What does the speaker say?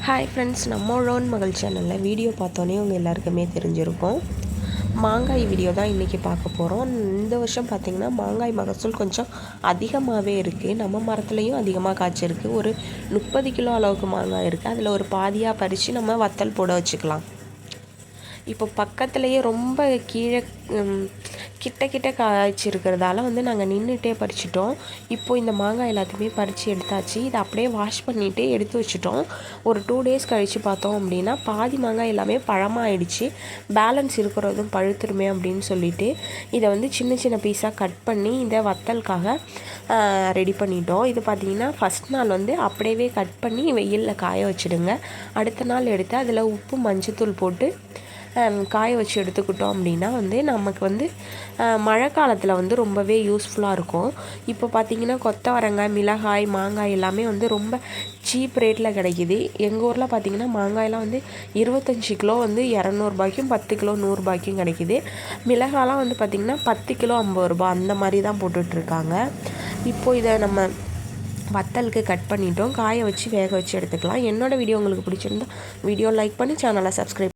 Hi friends, நம்ம loan மகள் சேனலில் வீடியோ பார்த்தோன்னே உங்கள் எல்லாருக்குமே தெரிஞ்சிருக்கும். மாங்காய் வீடியோ தான் இன்றைக்கி பார்க்க போகிறோம். இந்த வருஷம் பார்த்திங்கன்னா மாங்காய் மகசூல் கொஞ்சம் அதிகமாகவே இருக்குது. நம்ம மரத்துலேயும் அதிகமாக காய்ச்சிருக்கு. ஒரு 30 கிலோ அளவுக்கு மாங்காய் இருக்குது. அதில் ஒரு பாதியாக பறித்து நம்ம வத்தல் போட வச்சுக்கலாம். இப்போ பக்கத்துலேயே ரொம்ப கீழே கிட்ட காய்ச்சிருக்கிறதால நாங்கள் நின்றுட்டே பறிச்சிட்டோம். இப்போது இந்த மாங்காய் எல்லாத்தையுமே பறித்து எடுத்தாச்சு. இதை அப்படியே வாஷ் பண்ணிவிட்டு எடுத்து வச்சுட்டோம். ஒரு 2 டேஸ் கழித்து பார்த்தோம் அப்படின்னா பாதி மாங்காய் எல்லாமே பழமாகிடுச்சு. பேலன்ஸ் இருக்கிறதும் பழுத்துருமே அப்படின்னு சொல்லிட்டு இதை சின்ன சின்ன பீஸாக கட் பண்ணி இதை வத்தலுக்காக ரெடி பண்ணிட்டோம். இது பார்த்திங்கன்னா ஃபஸ்ட் நாள் அப்படியே கட் பண்ணி வெயிலில் காய வச்சுடுங்க. அடுத்த நாள் எடுத்து அதில் உப்பு மஞ்சத்தூள் போட்டு காய வச்சு எடுத்துக்கிட்டோம் அப்படின்னா நமக்கு மழை காலத்தில் ரொம்பவே யூஸ்ஃபுல்லாக இருக்கும். இப்போ பார்த்திங்கன்னா கொத்தவரங்காய், மிளகாய், மாங்காய் எல்லாமே ரொம்ப சீப் ரேட்டில் கிடைக்கிது. எங்கள் ஊரில் பார்த்திங்கன்னா மாங்காயெலாம் 25 கிலோ 200 ரூபாய்க்கும் 10 கிலோ 100 ரூபாய்க்கும் கிடைக்கிது. மிளகாயெலாம் பார்த்திங்கன்னா 10 கிலோ 50 ரூபா அந்த மாதிரி தான் போட்டுட்ருக்காங்க. இப்போது இதை நம்ம வத்தலுக்கு கட் பண்ணிட்டோம். காய வச்சு வேக வச்சு எடுத்துக்கலாம். என்னோடய வீடியோ உங்களுக்கு பிடிச்சிருந்தா வீடியோ லைக் பண்ணி சேனலை சப்ஸ்கிரைப்